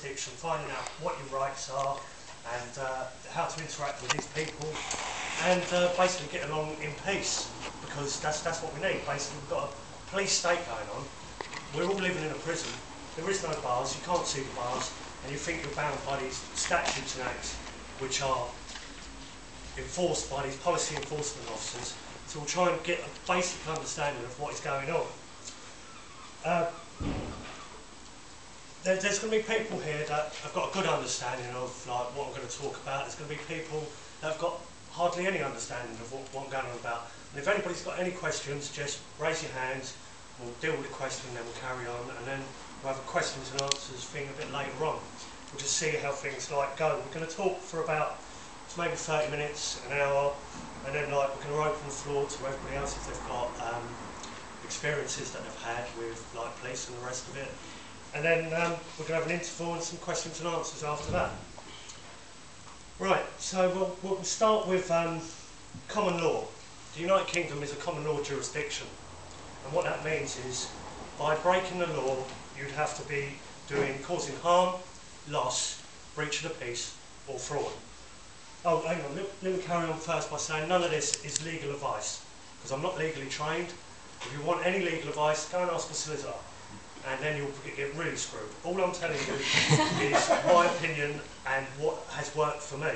jurisdiction, finding out what your rights are and how to interact with these people, and basically get along in peace, because that's what we need. Basically, we've got a police state going on. We're all living in a prison. There is no bars. You can't see the bars, and you think you're bound by these statutes and acts, which are enforced by these policy enforcement officers. So we'll try and get a basic understanding of what is going on. There's going to be people here that have got a good understanding of like what I'm going to talk about. There's going to be people that have got hardly any understanding of what I'm going on about. And if anybody's got any questions, just raise your hands. We'll deal with the question, then we'll carry on, and then we'll have a questions and answers thing a bit later on. We'll just see how things like go. We're going to talk for about maybe 30 minutes, an hour, and then like we're going to open the floor to everybody else if they've got experiences that they've had with like police and the rest of it. And then we're going to have an interval and some questions and answers after that. Right, so we'll start with common law. The United Kingdom is a common law jurisdiction. And what that means is, by breaking the law, you'd have to be causing harm, loss, breach of the peace, or fraud. Oh, hang on, let me carry on first by saying none of this is legal advice, because I'm not legally trained. If you want any legal advice, go and ask a solicitor, and then you'll get really screwed. All I'm telling you is my opinion and what has worked for me.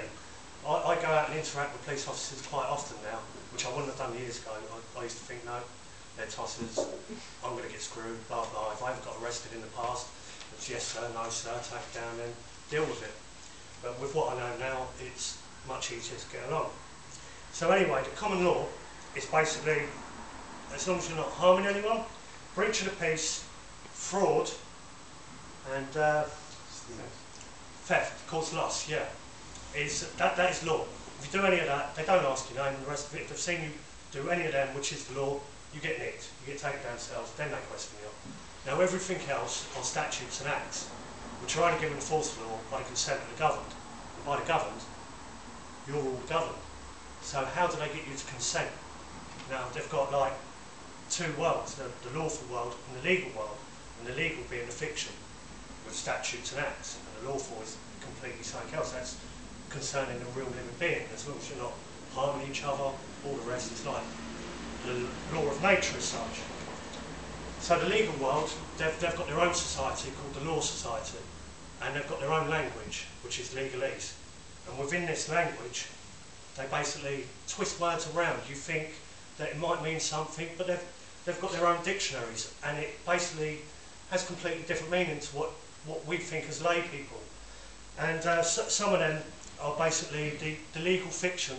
I go out and interact with police officers quite often now, which I wouldn't have done years ago. I used to think, no, they're tossers, I'm going to get screwed, blah, blah. If I haven't got arrested in the past, it's yes sir, no sir, take it down, then deal with it. But with what I know now, it's much easier to get along. So anyway, the common law is basically, as long as you're not harming anyone, breach of the peace, fraud, and theft, cause loss, yeah. That is law. If you do any of that, they don't ask your name and the rest of it. If they've seen you do any of them, which is the law, you get nicked, you get taken down cells, then they question you. Now everything else are statutes and acts, which are only given force law by the consent of the governed. And by the governed, you're all governed. So how do they get you to consent? Now they've got like two worlds, the lawful world and the legal world. And the legal being the fiction, with statutes and acts, and the lawful is completely something else. That's concerning the real living being, as long as you're not harming each other, all the rest is like the law of nature as such. So the legal world, they've got their own society called the Law Society, and they've got their own language, which is legalese. And within this language, they basically twist words around. You think that it might mean something, but they've got their own dictionaries, and it basically has completely different meaning to what we think as lay people. And some of them are basically the legal fiction.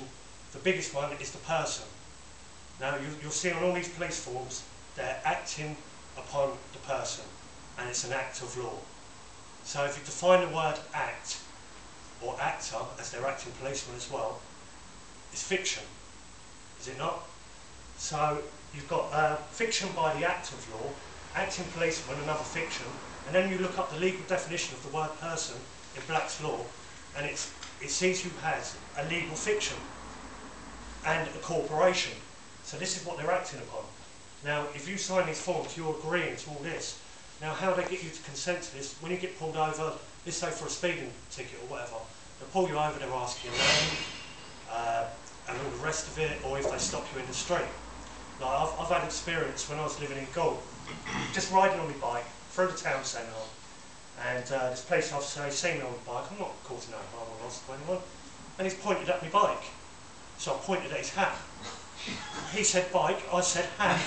The biggest one is the person. Now you'll see on all these police forms, they're acting upon the person, and it's an act of law. So if you define the word act, or actor, as they're acting policemen as well, it's fiction, is it not? So you've got fiction by the act of law, acting policeman, another fiction, and then you look up the legal definition of the word person in Black's law, and it sees you as a legal fiction and a corporation. So this is what they're acting upon. Now, if you sign these forms, you're agreeing to all this. Now, how do they get you to consent to this? When you get pulled over, let's say for a speeding ticket or whatever, they'll pull you over, they'll ask your name, and all the rest of it, or if they stop you in the street. Like I've had experience when I was living in Gaul, just riding on my bike through the town centre, and this police officer, he's seen me on my bike, I'm not causing no harm or loss to anyone, and he's pointed at my bike. So I pointed at his hat. He said bike, I said hat.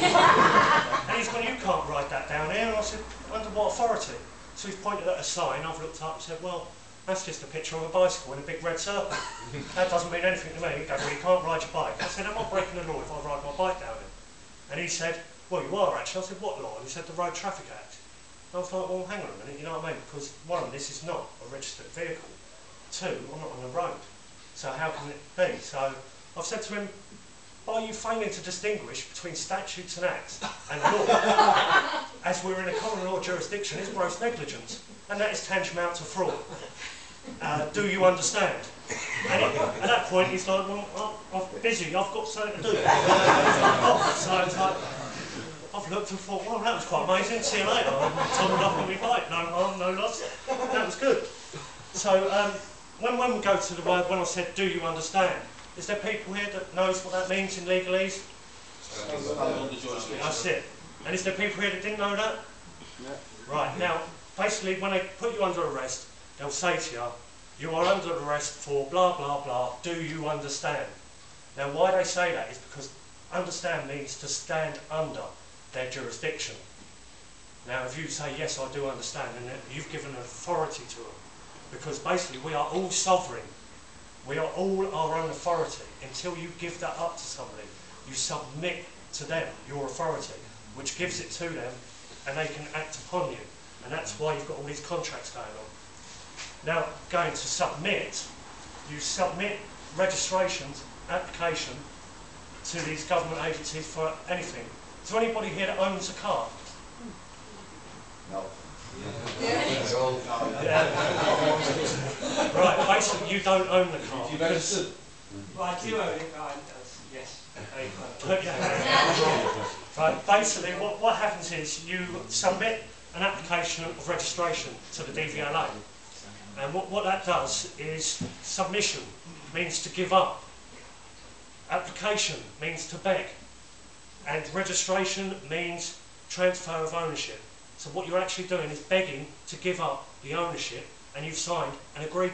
And he's gone, you can't ride that down here. And I said, under what authority? So he's pointed at a sign, I've looked up and said, well, that's just a picture of a bicycle in a big red circle. That doesn't mean anything to me. He goes, well, you can't ride your bike. I said, I'm not breaking the law if I ride my bike down it. And he said, well, you are actually. I said, what law? And he said, the Road Traffic Act. And I was like, well, hang on a minute, you know what I mean? Because one, this is not a registered vehicle. Two, I'm not on the road. So how can it be? So I've said to him, are you failing to distinguish between statutes and acts and law? As we're in a common law jurisdiction, it's gross negligence, and that is tantamount to fraud. Do you understand? And at that point, he's like, well, I'm busy, I've got something to do. So it's like, I've looked and thought, well, that was quite amazing, see you later. I toddled up on my bike, no harm, no loss. That was good. So when we go to the word, when I said, do you understand? Is there people here that knows what that means in legalese? That's it. And is there people here that didn't know that? Yeah. Right, now, basically when they put you under arrest, they'll say to you, you are under arrest for blah, blah, blah, do you understand? Now why they say that is because understand means to stand under their jurisdiction. Now if you say, yes, I do understand, then you've given authority to them. Because basically we are all sovereign. We are all our own authority. Until you give that up to somebody, you submit to them your authority, which gives it to them, and they can act upon you. And that's why you've got all these contracts going on. Now, going to submit, you submit registrations, application to these government agencies for anything. Is there anybody here that owns a car? No. Yeah. Right, basically you don't own the car. Because Well, I do own it, but yes. Right, basically what happens is you submit an application of registration to the DVLA. And what that does is submission means to give up. Application means to beg. And registration means transfer of ownership. So what you're actually doing is begging to give up the ownership, and you've signed and agreed